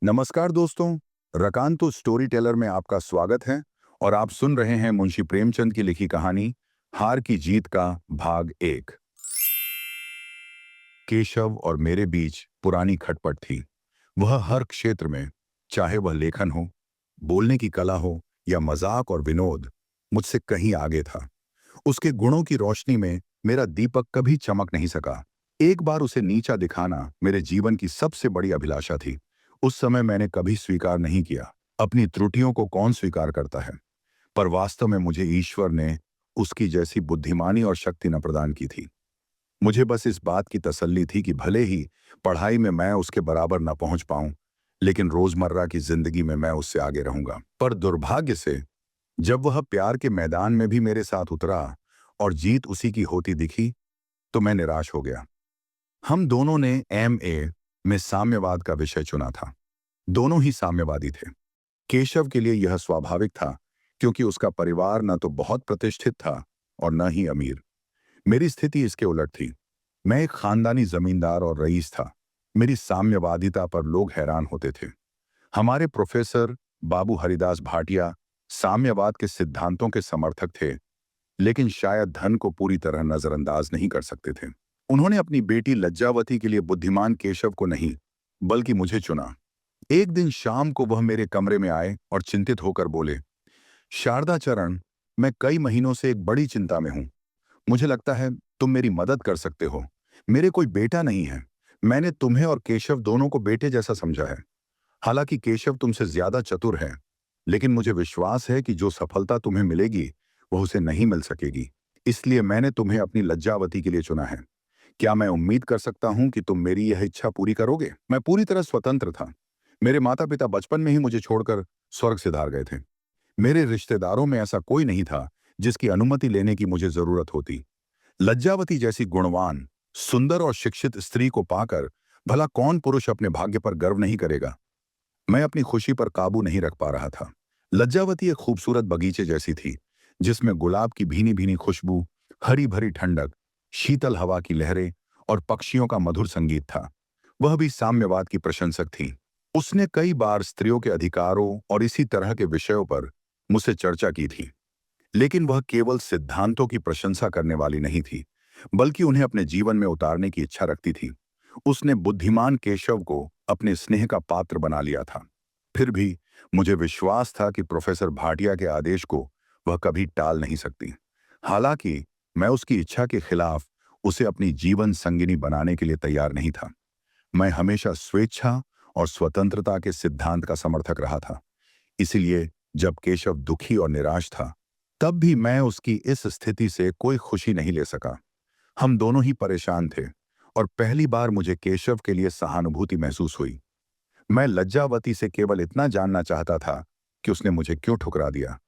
नमस्कार दोस्तों। रकांतो story teller में आपका स्वागत है और आप सुन रहे हैं मुंशी प्रेमचंद की लिखी कहानी हार की जीत का भाग 1। केशव और मेरे बीच पुरानी खटपट थी। वह हर क्षेत्र में, चाहे वह लेखन हो, बोलने की कला हो या मजाक और विनोद, मुझसे कहीं आगे था। उसके गुणों की रोशनी में मेरा दीपक कभी चमक नहीं सका। एक बार उसे नीचा दिखाना मेरे जीवन की सबसे बड़ी अभिलाषा थी। उस समय मैंने कभी स्वीकार नहीं किया। अपनी त्रुटियों को कौन स्वीकार करता है? पर वास्तव में मुझे ईश्वर ने उसकी जैसी बुद्धिमानी और शक्ति न प्रदान की थी। मुझे बस इस बात की तसल्ली थी कि भले ही पढ़ाई में मैं उसके बराबर न पहुंच पाऊं, लेकिन रोजमर्रा की जिंदगी में मैं उससे आगे रहूंगा। पर दुर्भाग्य से जब वह प्यार के मैदान में भी मेरे साथ उतरा और जीत उसी की होती दिखी, तो मैं निराश हो गया। हम दोनों ने MA में साम्यवाद का विषय चुना था। दोनों ही साम्यवादी थे। केशव के लिए यह स्वाभाविक था, क्योंकि उसका परिवार न तो बहुत प्रतिष्ठित था और न ही अमीर। मेरी स्थिति इसके उलट थी। मैं एक खानदानी जमींदार और रईस था। मेरी साम्यवादिता पर लोग हैरान होते थे। हमारे प्रोफेसर बाबू हरिदास भाटिया साम्यवाद के सिद्धांतों के समर्थक थे, लेकिन शायद धन को पूरी तरह नजरअंदाज नहीं कर सकते थे। उन्होंने अपनी बेटी लज्जावती के लिए बुद्धिमान केशव को नहीं, बल्कि मुझे चुना। एक दिन शाम को वह मेरे कमरे में आए और चिंतित होकर बोले, शारदा चरण, मैं कई महीनों से एक बड़ी चिंता में हूं। मुझे लगता है तुम मेरी मदद कर सकते हो। मेरे कोई बेटा नहीं है। मैंने तुम्हें और केशव दोनों को बेटे जैसा समझा है। हालांकि केशव तुमसे ज्यादा चतुर है, लेकिन मुझे विश्वास है कि जो सफलता तुम्हें मिलेगी वह उसे नहीं मिल सकेगी। इसलिए मैंने तुम्हें अपनी लज्जावती के लिए चुना है। क्या मैं उम्मीद कर सकता हूं कि तुम मेरी यह इच्छा पूरी करोगे? मैं पूरी तरह स्वतंत्र था। मेरे माता पिता बचपन में ही मुझे छोड़कर स्वर्ग सिधार गए थे। मेरे रिश्तेदारों में ऐसा कोई नहीं था जिसकी अनुमति लेने की मुझे जरूरत होती। लज्जावती जैसी गुणवान, सुंदर और शिक्षित स्त्री को पाकर भला कौन पुरुष अपने भाग्य पर गर्व नहीं करेगा? मैं अपनी खुशी पर काबू नहीं रख पा रहा था। लज्जावती एक खूबसूरत बगीचे जैसी थी, जिसमें गुलाब की भीनी भीनी खुशबू, हरी भरी ठंडक, शीतल हवा की लहरें और पक्षियों का मधुर संगीत था। वह भी साम्यवाद की प्रशंसक थी। उसने कई बार स्त्रियों के अधिकारों और इसी तरह के विषयों पर मुझसे चर्चा की थी, लेकिन वह केवल सिद्धांतों की प्रशंसा करने वाली नहीं थी, बल्कि उन्हें अपने जीवन में उतारने की इच्छा रखती थी। उसने बुद्धिमान केशव को अपने स्नेह का पात्र बना लिया था। फिर भी मुझे विश्वास था कि प्रोफेसर भाटिया के आदेश को वह कभी टाल नहीं सकती। हालांकि मैं उसकी इच्छा के खिलाफ उसे अपनी जीवन संगिनी बनाने के लिए तैयार नहीं था। मैं हमेशा स्वेच्छा और स्वतंत्रता के सिद्धांत का समर्थक रहा था। इसलिए जब केशव दुखी और निराश था, तब भी मैं उसकी इस स्थिति से कोई खुशी नहीं ले सका। हम दोनों ही परेशान थे और पहली बार मुझे केशव के लिए सहानुभूति महसूस हुई। मैं लज्जावती से केवल इतना जानना चाहता था कि उसने मुझे क्यों ठुकरा दिया,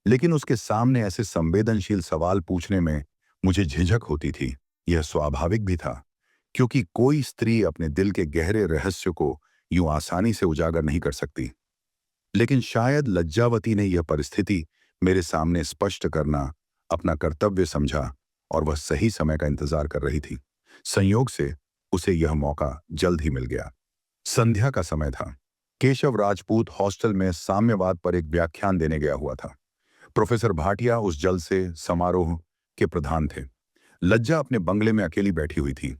लेकिन उसके सामने ऐसे संवेदनशील सवाल पूछने में मुझे झिझक होती थी। यह स्वाभाविक भी था, क्योंकि कोई स्त्री अपने दिल के गहरे रहस्य को यूं आसानी से उजागर नहीं कर सकती। लेकिन शायद लज्जावती ने यह परिस्थिति मेरे सामने स्पष्ट करना अपना कर्तव्य समझा और वह सही समय का इंतजार कर रही थी। संयोग से उसे यह मौका जल्द ही मिल गया। संध्या का समय था। केशव राजपूत हॉस्टल में साम्यवाद पर एक व्याख्यान देने गया हुआ था। प्रोफेसर भाटिया उस जलसे समारोह के प्रधान थे। लज्जा अपने बंगले में अकेली बैठी हुई थी।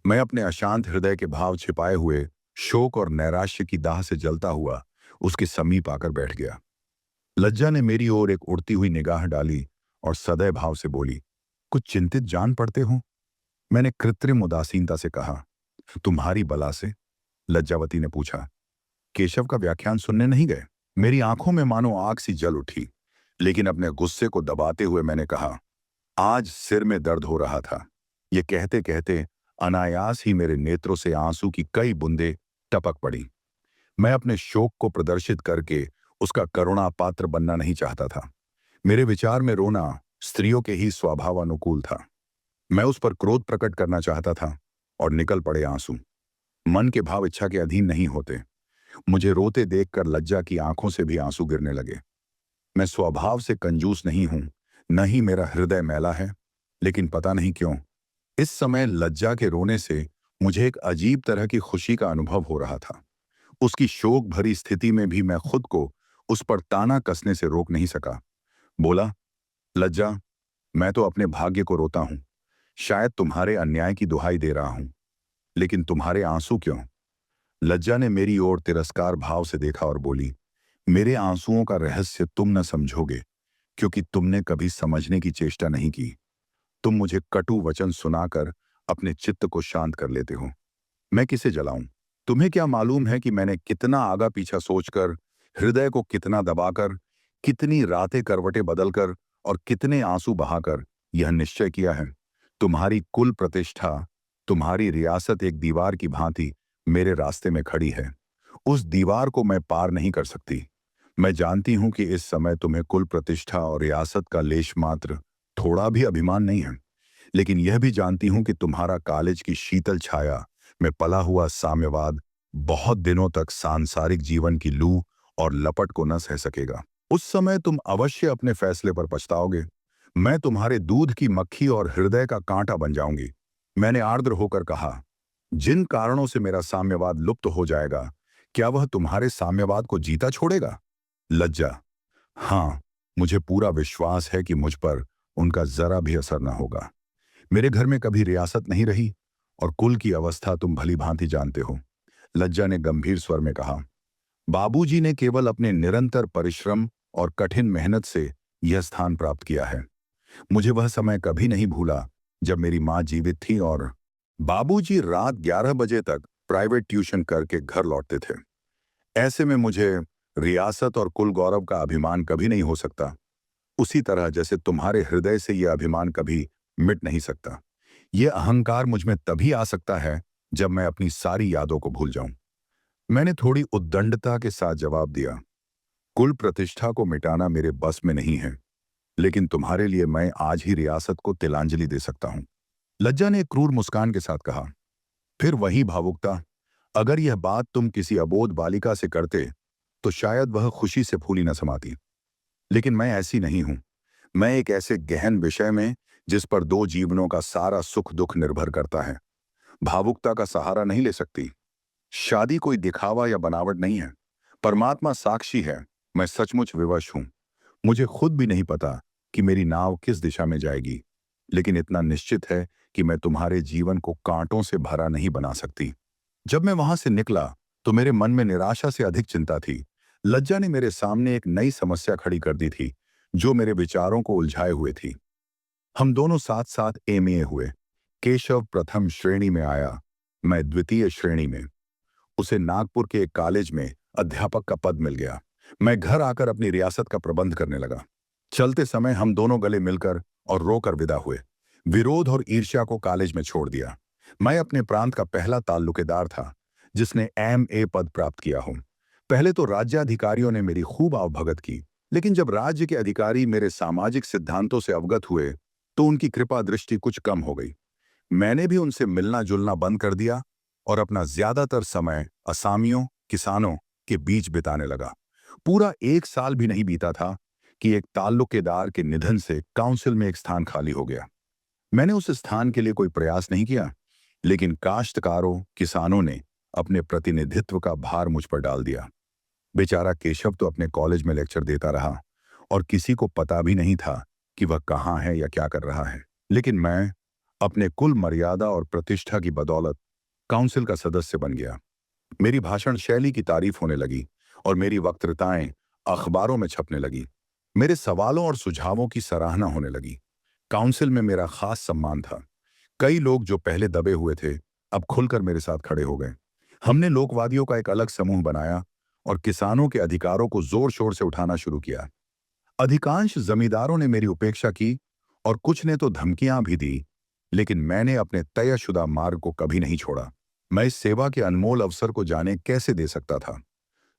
मैं अपने अशांत हृदय के भाव छिपाए हुए शोक और नैराश्य की दाह से जलता हुआ उसके समीप आकर बैठ गया। लज्जा ने मेरी ओर एक उड़ती हुई निगाह डाली और सदैव भाव से बोली, कुछ चिंतित जान पड़ते हो? मैंने कृत्रिम उदासीनता से कहा, तुम्हारी बला से? लज्जावती ने पूछा, केशव का व्याख्यान सुनने नहीं गए? मेरी आंखों में मानो आग सी जल उठी, लेकिन अपने गुस्से को दबाते हुए मैंने कहा, आज सिर में दर्द हो रहा था। ये कहते कहते अनायास ही मेरे नेत्रों से आंसू की कई बूंदें टपक पड़ी। मैं अपने शोक को प्रदर्शित करके उसका करुणा पात्र बनना नहीं चाहता था। मेरे विचार में रोना स्त्रियों के ही स्वभाव अनुकूल था। मैं उस पर क्रोध प्रकट करना चाहता था और निकल पड़े आंसू। मन के भाव इच्छा के अधीन नहीं होते। मुझे रोते देखकर लज्जा की आंखों से भी आंसू गिरने लगे। मैं स्वभाव से कंजूस नहीं हूं, न ही मेरा हृदय मैला है, लेकिन पता नहीं क्यों इस समय लज्जा के रोने से मुझे एक अजीब तरह की खुशी का अनुभव हो रहा था। उसकी शोक भरी स्थिति में भी मैं खुद को उस पर ताना कसने से रोक नहीं सका। बोला, लज्जा, मैं तो अपने भाग्य को रोता हूं। शायद तुम्हारे अन्याय की दुहाई दे रहा हूं, लेकिन तुम्हारे आंसू क्यों? लज्जा ने मेरी ओर तिरस्कार भाव से देखा और बोली, मेरे आंसुओं का रहस्य तुम न समझोगे, क्योंकि तुमने कभी समझने की चेष्टा नहीं की। तुम मुझे कटु वचन सुनाकर अपने चित्त को शांत कर लेते हो। मैं किसे जलाऊं? तुम्हें क्या मालूम है कि मैंने कितना आगा पीछा सोचकर, हृदय को कितना दबाकर, कितनी रातें करवटें बदलकर और कितने आंसू बहाकर यह निश्चय किया है। तुम्हारी कुल प्रतिष्ठा, तुम्हारी रियासत एक दीवार की भांति मेरे रास्ते में खड़ी है। उस दीवार को मैं पार नहीं कर सकती। मैं जानती हूं कि इस समय तुम्हें कुल प्रतिष्ठा और रियासत का लेश मात्र थोड़ा भी अभिमान नहीं है, लेकिन यह भी जानती हूं कि तुम्हारा कॉलेज की शीतल छाया में पला हुआ साम्यवाद बहुत दिनों तक सांसारिक जीवन की लू और लपट को न सह सकेगा। उस समय तुम अवश्य अपने फैसले पर पछताओगे। मैं तुम्हारे दूध की मक्खी और हृदय का कांटा बन जाऊंगी। मैंने आर्द्र होकर कहा, जिन कारणों से मेरा साम्यवाद लुप्त हो जाएगा, क्या वह तुम्हारे साम्यवाद को जीता छोड़ेगा? लज्जा, हाँ, मुझे पूरा विश्वास है कि मुझ पर उनका जरा भी असर न होगा। मेरे घर में कभी रियासत नहीं रही और कुल की अवस्था तुम भली भांति जानते हो। लज्जा ने गंभीर स्वर में कहा, बाबूजी ने केवल अपने निरंतर परिश्रम और कठिन मेहनत से यह स्थान प्राप्त किया है। मुझे वह समय कभी नहीं भूला जब मेरी माँ जीवित थी और बाबूजी रात 11 बजे तक प्राइवेट ट्यूशन करके घर लौटते थे। ऐसे में मुझे रियासत और कुल गौरव का अभिमान कभी नहीं हो सकता, उसी तरह जैसे तुम्हारे हृदय से यह अभिमान कभी मिट नहीं सकता। यह अहंकार मुझ में तभी आ सकता है जब मैं अपनी सारी यादों को भूल जाऊं। मैंने थोड़ी उद्दंडता के साथ जवाब दिया, कुल प्रतिष्ठा को मिटाना मेरे बस में नहीं है, लेकिन तुम्हारे लिए मैं आज ही रियासत को तिलांजलि दे सकता हूं। लज्जा ने एक क्रूर मुस्कान के साथ कहा, फिर वही भावुकता। अगर यह बात तुम किसी अबोध बालिका से करते तो शायद वह खुशी से फूली न समाती, लेकिन मैं ऐसी नहीं हूं। मैं एक ऐसे गहन विषय में जिस पर दो जीवनों का सारा सुख दुख निर्भर करता है, भावुकता का सहारा नहीं ले सकती। शादी कोई दिखावा या बनावट नहीं है, परमात्मा साक्षी है। मैं सचमुच विवश हूं। मुझे खुद भी नहीं पता कि मेरी नाव किस दिशा में जाएगी, लेकिन इतना निश्चित है कि मैं तुम्हारे जीवन को कांटों से भरा नहीं बना सकती। जब मैं वहां से निकला तो मेरे मन में निराशा से अधिक चिंता थी। लज्जा ने मेरे सामने एक नई समस्या खड़ी कर दी थी, जो मेरे विचारों को उलझाए हुए थी। हम दोनों साथ साथ एमए हुए। केशव प्रथम श्रेणी में आया, मैं द्वितीय श्रेणी में। उसे नागपुर के एक कॉलेज में अध्यापक का पद मिल गया। मैं घर आकर अपनी रियासत का प्रबंध करने लगा। चलते समय हम दोनों गले मिलकर और रोकर विदा हुए। विरोध और ईर्ष्या को कॉलेज में छोड़ दिया। मैं अपने प्रांत का पहला ताल्लुकेदार था जिसने एमए पद प्राप्त किया हो। पहले तो राज्याधिकारियों ने मेरी खूब आवभगत की, लेकिन जब राज्य के अधिकारी मेरे सामाजिक सिद्धांतों से अवगत हुए तो उनकी कृपा दृष्टि कुछ कम हो गई। मैंने भी उनसे मिलना जुलना बंद कर दिया और अपना ज्यादातर समय असामियों, किसानों के बीच बिताने लगा। पूरा 1 साल भी नहीं बीता था कि एक ताल्लुकेदार के निधन से काउंसिल में एक स्थान खाली हो गया। मैंने उस स्थान के लिए कोई प्रयास नहीं किया, लेकिन काश्तकारों, किसानों ने अपने प्रतिनिधित्व का भार मुझ पर डाल दिया। बेचारा केशव तो अपने कॉलेज में लेक्चर देता रहा और किसी को पता भी नहीं था कि वह कहाँ है या क्या कर रहा है। लेकिन मैं अपने कुल मर्यादा और प्रतिष्ठा की बदौलत काउंसिल का सदस्य बन गया। मेरी भाषण शैली की तारीफ होने लगी और मेरी वक्तृताएं अखबारों में छपने लगी। मेरे सवालों और सुझावों की सराहना होने लगी। काउंसिल में मेरा खास सम्मान था। कई लोग जो पहले दबे हुए थे अब खुलकर मेरे साथ खड़े हो गए। हमने लोकवादियों का एक अलग समूह बनाया और किसानों के अधिकारों को जोर शोर से उठाना शुरू किया। अधिकांश जमींदारों ने मेरी उपेक्षा की और कुछ ने तो धमकियां भी दी, लेकिन मैंने अपने तयशुदा मार्ग को कभी नहीं छोड़ा। मैं इस सेवा के अनमोल अवसर को जाने कैसे दे सकता था।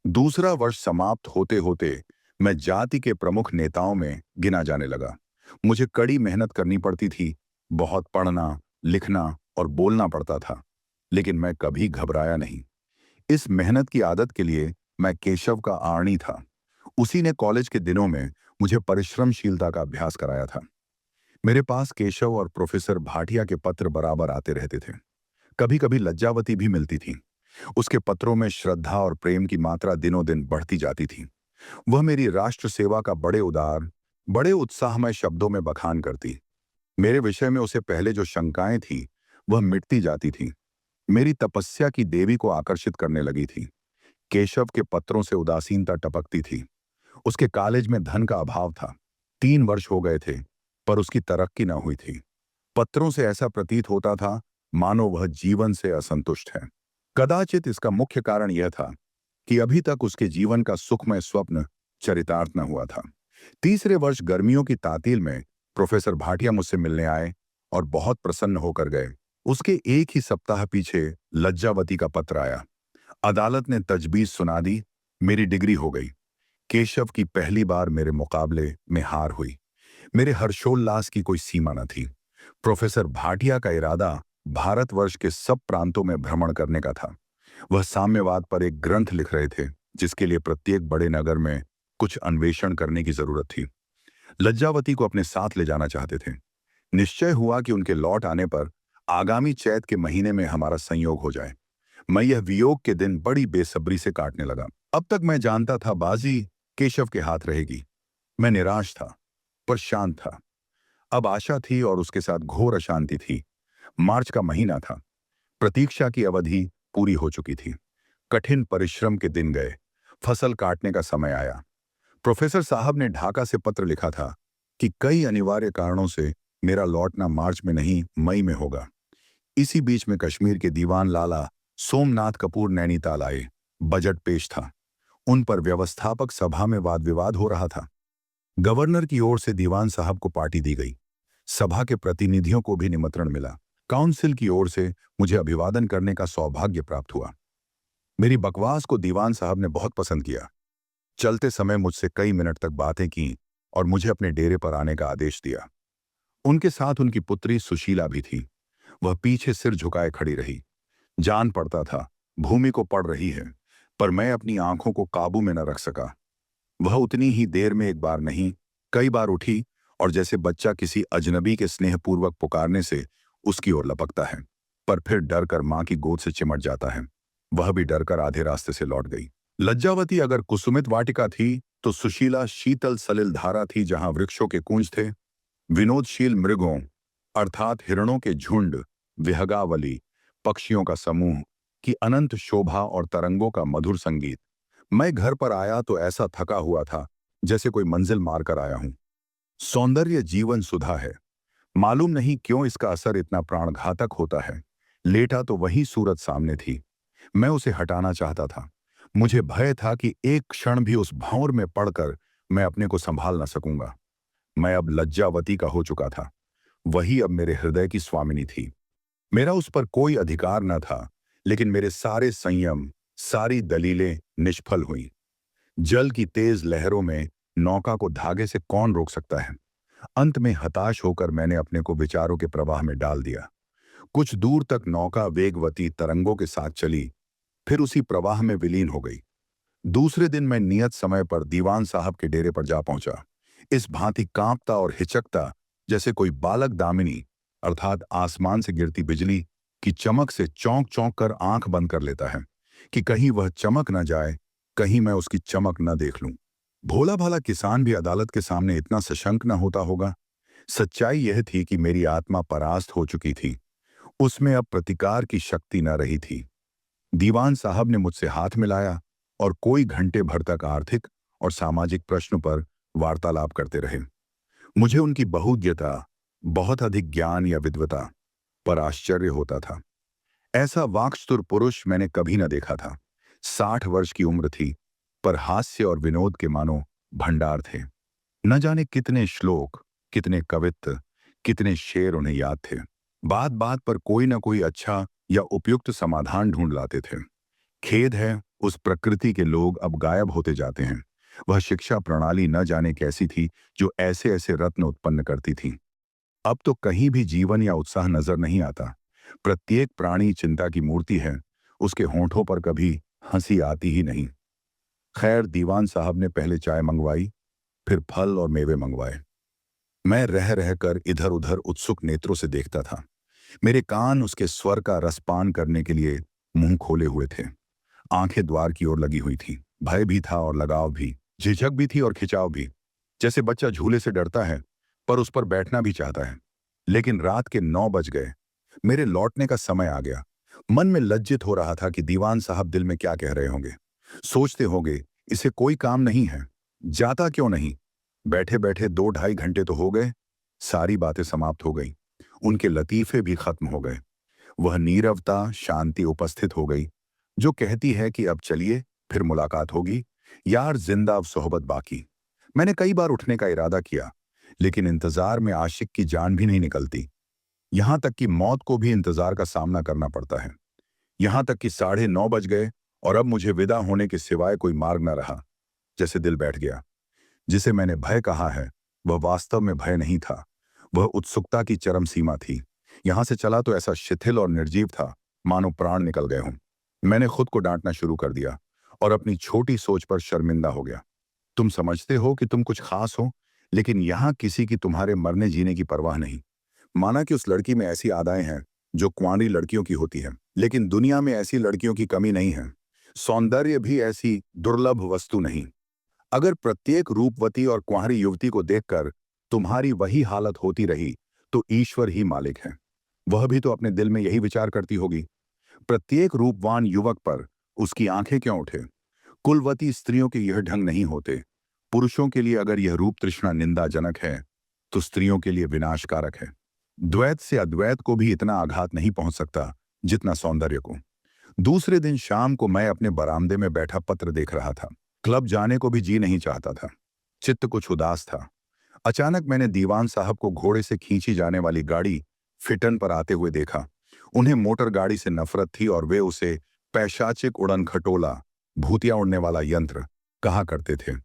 दूसरा वर्ष समाप्त होते होते मैं जाति के प्रमुख नेताओं में गिना जाने लगा। मुझे कड़ी मेहनत करनी पड़ती थी, बहुत पढ़ना, लिखना और बोलना पड़ता था, लेकिन मैं कभी घबराया नहीं। इस मेहनत की आदत के लिए मैं केशव का आर्णी था। उसी ने कॉलेज के दिनों में मुझे परिश्रमशीलता का अभ्यास कराया था। मेरे पास केशव और प्रोफेसर भाटिया के पत्र बराबर आते रहते थे। कभी कभी लज्जावती भी मिलती थी। उसके पत्रों में श्रद्धा और प्रेम की मात्रा दिनों दिन बढ़ती जाती थी। वह मेरी राष्ट्र सेवा का बड़े उदार, बड़े उत्साहमय शब्दों में बखान करती। मेरे विषय में उसे पहले जो शंकाएं थी, वह मिटती जाती थी। मेरी तपस्या की देवी को आकर्षित करने लगी थी। केशव के पत्रों से उदासीनता टपकती थी। उसके कॉलेज में धन का अभाव था। 3 वर्ष हो गए थे, पर उसकी तरक्की न हुई थी। पत्रों से ऐसा प्रतीत होता था मानो वह जीवन से असंतुष्ट है। कदाचित इसका मुख्य कारण यह था कि अभी तक उसके जीवन का सुखमय स्वप्न चरितार्थ न हुआ था। तीसरे वर्ष गर्मियों की तातील में प्रोफेसर भाटिया मुझसे मिलने आए और बहुत प्रसन्न होकर गए। उसके एक ही सप्ताह पीछे लज्जावती का पत्र आया। अदालत ने तजवीज सुना दी। मेरी डिग्री हो गई। केशव की पहली बार मेरे मुकाबले में हार हुई। मेरे हर्षोल्लास की कोई सीमा न थी। प्रोफेसर भाटिया का इरादा भारतवर्ष के सब प्रांतों में भ्रमण करने का था। वह साम्यवाद पर एक ग्रंथ लिख रहे थे, जिसके लिए प्रत्येक बड़े नगर में कुछ अन्वेषण करने की जरूरत थी। लज्जावती को अपने साथ ले जाना चाहते थे। निश्चय हुआ कि उनके लौट आने पर आगामी चैत के महीने में हमारा संयोग हो जाए। मैं यह वियोग के दिन बड़ी बेसब्री से काटने लगा। अब तक मैं जानता था बाजी केशव के हाथ रहेगी। मैं निराश था, पर शांत था। अब आशा थी और उसके साथ घोर अशांति थी। मार्च का महीना था। प्रतीक्षा की अवधि पूरी हो चुकी थी। कठिन परिश्रम के दिन गए। फसल काटने का समय आया। प्रोफेसर साहब ने ढाका से पत्र लिखा था कि कई अनिवार्य कारणों से मेरा लौटना मार्च में नहीं, मई में होगा। इसी बीच में कश्मीर के दीवान लाला सोमनाथ कपूर नैनीताल आए। बजट पेश था। उन पर व्यवस्थापक सभा में वाद विवाद हो रहा था। गवर्नर की ओर से दीवान साहब को पार्टी दी गई। सभा के प्रतिनिधियों को भी निमंत्रण मिला। काउंसिल की ओर से मुझे अभिवादन करने का सौभाग्य प्राप्त हुआ। मेरी बकवास को दीवान साहब ने बहुत पसंद किया। चलते समय मुझसे कई मिनट तक बातें की और मुझे अपने डेरे पर आने का आदेश दिया। उनके साथ उनकी पुत्री सुशीला भी थी। वह पीछे सिर झुकाए खड़ी रही। जान पड़ता था भूमि को पड़ रही है, पर मैं अपनी आंखों को काबू में न रख सका। वह उतनी ही देर में एक बार नहीं, कई बार उठी और जैसे बच्चा किसी अजनबी के स्नेहपूर्वक पुकारने से उसकी ओर लपकता है, पर फिर डर कर मां की गोद से चिमट जाता है। वह भी डरकर आधे रास्ते से लौट गई। लज्जावती अगर कुसुमित वाटिका थी, तो सुशीला शीतल सलिल धारा थी जहां वृक्षों के कूंज थे, विनोदशील मृगों अर्थात हिरणों के झुंड, विहगावली पक्षियों का समूह की अनंत शोभा और तरंगों का मधुर संगीत। मैं घर पर आया तो ऐसा थका हुआ था जैसे कोई मंजिल मार कर आया हूं। सौंदर्य जीवन सुधा है। मालूम नहीं क्यों इसका असर इतना प्राणघातक होता है। लेटा तो वही सूरत सामने थी। मैं उसे हटाना चाहता था। मुझे भय था कि एक क्षण भी उस भंवर में पड़कर मैं अपने को संभाल न सकूंगा। मैं अब लज्जावती का हो चुका था। वही अब मेरे हृदय की स्वामिनी थी। मेरा उस पर कोई अधिकार न था, लेकिन मेरे सारे संयम, सारी दलीलें निष्फल हुईं। जल की तेज लहरों में नौका को धागे से कौन रोक सकता है। अंत में हताश होकर मैंने अपने को विचारों के प्रवाह में डाल दिया। कुछ दूर तक नौका वेगवती तरंगों के साथ चली, फिर उसी प्रवाह में विलीन हो गई। दूसरे दिन मैं नियत समय पर दीवान साहब के डेरे पर जा पहुंचा। इस भांति कांपता और हिचकता जैसे कोई बालक दामिनी अर्थात आसमान से गिरती बिजली की चमक से चौंक चौंक कर आंख बंद कर लेता है कि कहीं वह चमक न जाए, कहीं मैं उसकी चमक न देख लूं। भोला भाला किसान भी अदालत के सामने इतना सशंक न होता होगा। सच्चाई यह थी कि मेरी आत्मा परास्त हो चुकी थी। उसमें अब प्रतिकार की शक्ति न रही थी। दीवान साहब ने मुझसे हाथ मिलाया और कोई घंटे भर तक आर्थिक और सामाजिक प्रश्न पर वार्तालाप करते रहे। मुझे उनकी बहुज्ञता, बहुत अधिक ज्ञान या विद्वता पर आश्चर्य होता था। ऐसा वाक्चतुर पुरुष मैंने कभी न देखा था। 60 वर्ष की उम्र थी, पर हास्य और विनोद के मानो भंडार थे। न जाने कितने श्लोक, कितने कवित्त, कितने शेर उन्हें याद थे। बात बात पर कोई न कोई अच्छा या उपयुक्त समाधान ढूंढ लाते थे। खेद है, उस प्रकृति के लोग अब गायब होते जाते हैं। वह शिक्षा प्रणाली न जाने कैसी थी जो ऐसे ऐसे रत्न उत्पन्न करती थी। अब तो कहीं भी जीवन या उत्साह नजर नहीं आता। प्रत्येक प्राणी चिंता की मूर्ति है। उसके होंठों पर कभी हंसी आती ही नहीं। खैर, दीवान साहब ने पहले चाय मंगवाई, फिर फल और मेवे मंगवाए। मैं रह रहकर इधर उधर उत्सुक नेत्रों से देखता था। मेरे कान उसके स्वर का रसपान करने के लिए मुंह खोले हुए थे, आंखें द्वार की ओर लगी हुई थी। भय भी था और लगाव भी, झिझक भी थी और खिंचाव भी। जैसे बच्चा झूले से डरता है पर उस पर बैठना भी चाहता है। लेकिन रात के 9 बज गए। मेरे लौटने का समय आ गया। मन में लज्जित हो रहा था कि दीवान साहब दिल में क्या कह रहे होंगे। सोचते होंगे, इसे कोई काम नहीं है, जाता क्यों नहीं। बैठे बैठे 2-2.5 घंटे तो हो गए। सारी बातें समाप्त हो गई, उनके लतीफे भी खत्म हो गए। वह नीरवता, शांति उपस्थित हो गई, जो कहती है कि अब चलिए, फिर मुलाकात होगी, यार जिंदा अब सोहबत बाकी। मैंने कई बार उठने का इरादा किया, लेकिन इंतजार में आशिक की जान भी नहीं निकलती। यहां तक कि मौत को भी इंतजार का सामना करना पड़ता है। यहां तक कि 9:30 बज गए और अब मुझे विदा होने के सिवाय कोई मार्ग न रहा। जैसे दिल बैठ गया। जिसे मैंने भय कहा है, वह वास्तव में भय नहीं था, वह उत्सुकता की चरम सीमा थी। यहां से चला तो ऐसा शिथिल और निर्जीव था, मानो प्राण निकल गए हों। मैंने खुद को डांटना शुरू कर दिया और अपनी छोटी सोच पर शर्मिंदा हो गया। तुम समझते हो कि तुम कुछ खास हो, लेकिन यहां किसी की तुम्हारे मरने जीने की परवाह नहीं। माना कि उस लड़की में ऐसी अदाएं हैं जो कुंवारी लड़कियों की होती है, लेकिन दुनिया में ऐसी लड़कियों की कमी नहीं है। सौंदर्य भी ऐसी दुर्लभ वस्तु नहीं। अगर प्रत्येक रूपवती और कुंवारी युवती को देखकर तुम्हारी वही हालत होती रही, तो ईश्वर ही मालिक है। वह भी तो अपने दिल में यही विचार करती होगी। प्रत्येक रूपवान युवक पर उसकी आंखें क्यों उठे। कुलवती स्त्रियों के यह ढंग नहीं होते। पुरुषों के लिए अगर यह रूप तृष्णा निंदाजनक है, तो स्त्रियों के लिए विनाशकारक है। द्वैत से अद्वैत को भी इतना आघात नहीं पहुंच सकता जितना सौंदर्य को। दूसरे दिन शाम को मैं अपने बरामदे में बैठा पत्र देख रहा था। क्लब जाने को भी जी नहीं चाहता था। चित्त कुछ उदास था। अचानक मैंने दीवान साहब को घोड़े से खींची जाने वाली गाड़ी फिटन पर आते हुए देखा। उन्हें मोटर गाड़ी से नफरत थी और वे उसे पैशाचिक उड़न खटोला, भूतिया उड़ने वाला यंत्र कहा करते थे।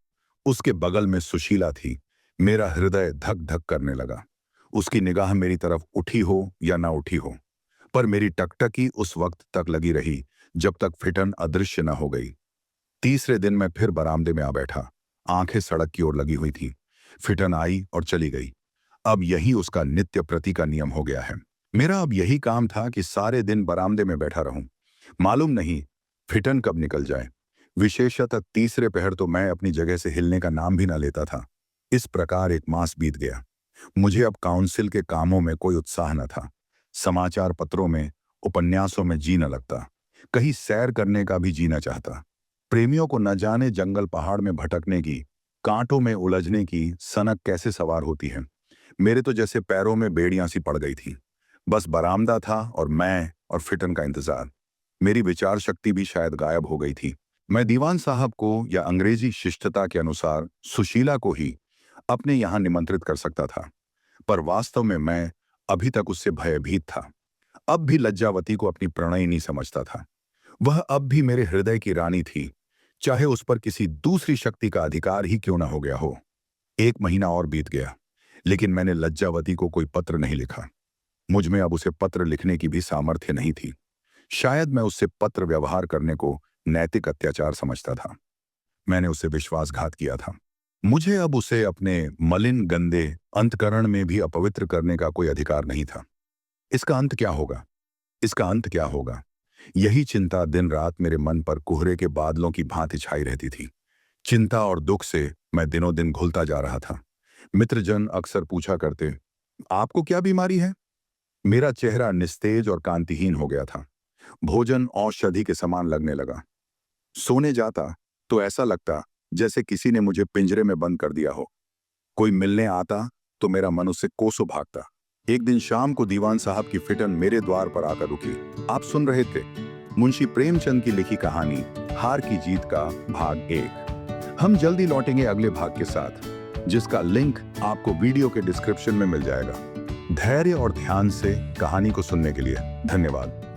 उसके बगल में सुशीला थी। मेरा हृदय धक धक करने लगा। उसकी निगाह मेरी तरफ उठी हो या ना उठी हो, पर मेरी टकटकी उस वक्त तक लगी रही जब तक फिटन अदृश्य न हो गई। तीसरे दिन मैं फिर बरामदे में आ बैठा। आंखें सड़क की ओर लगी हुई थी। फिटन आई और चली गई। अब यही उसका नित्य प्रति का नियम हो गया है। मेरा अब यही काम था कि सारे दिन बरामदे में बैठा रहूं। मालूम नहीं फिटन कब निकल जाए। विशेषतः तीसरे पहर तो मैं अपनी जगह से हिलने का नाम भी न लेता था। इस प्रकार 1 मास बीत गया। मुझे अब काउंसिल के कामों में कोई उत्साह न था। समाचार पत्रों में, उपन्यासों में जी न लगता। कहीं सैर करने का भी जी न चाहता। प्रेमियों को न जाने जंगल पहाड़ में भटकने की, कांटों में उलझने की सनक कैसे सवार होती है। मेरे तो जैसे पैरों में बेड़ियां सी पड़ गई थी। बस बरामदा था और मैं और फिटन का इंतजार। मेरी विचार शक्ति भी शायद गायब हो गई थी। मैं दीवान साहब को या अंग्रेजी शिष्टता के अनुसार सुशीला को ही अपने यहाँ निमंत्रित कर सकता था, पर वास्तव में मैं अभी तक उससे भयभीत था। अब भी लज्जावती को अपनी प्रणयिनी समझता था। वह अब भी मेरे हृदय की रानी थी, चाहे उस पर किसी दूसरी शक्ति का अधिकार ही क्यों न हो गया हो। 1 महीना और बीत गया, लेकिन मैंने लज्जावती को कोई पत्र नहीं लिखा। मुझ में अब उसे पत्र लिखने की भी सामर्थ्य नहीं थी। शायद मैं उससे पत्र व्यवहार करने को नैतिक अत्याचार समझता था। मैंने उससे विश्वासघात किया था। मुझे अब उसे अपने मलिन गंदे अंतकरण में भी अपवित्र करने का कोई अधिकार नहीं था। इसका अंत क्या होगा? इसका अंत क्या होगा? यही चिंता दिन रात मेरे मन पर कोहरे के बादलों की भांति छाई रहती थी। चिंता और दुख से मैं दिनों दिन घुलता जा रहा था। मित्रजन अक्सर पूछा करते, आपको क्या बीमारी है? मेरा चेहरा निस्तेज और कांतिहीन हो गया था। भोजन औषधि के समान लगने लगा। सोने जाता तो ऐसा लगता जैसे किसी ने मुझे पिंजरे में बंद कर दिया हो। कोई मिलने आता तो मेरा मन उससे कोसों भागता। एक दिन शाम को दीवान साहब की फिटन मेरे द्वार पर आकर रुकी। आप सुन रहे थे मुंशी प्रेमचंद की लिखी कहानी हार की जीत का भाग 1। हम जल्दी लौटेंगे अगले भाग के साथ, जिसका लिंक आपको वीडियो के डिस्क्रिप्शन में मिल जाएगा। धैर्य और ध्यान से कहानी को सुनने के लिए धन्यवाद।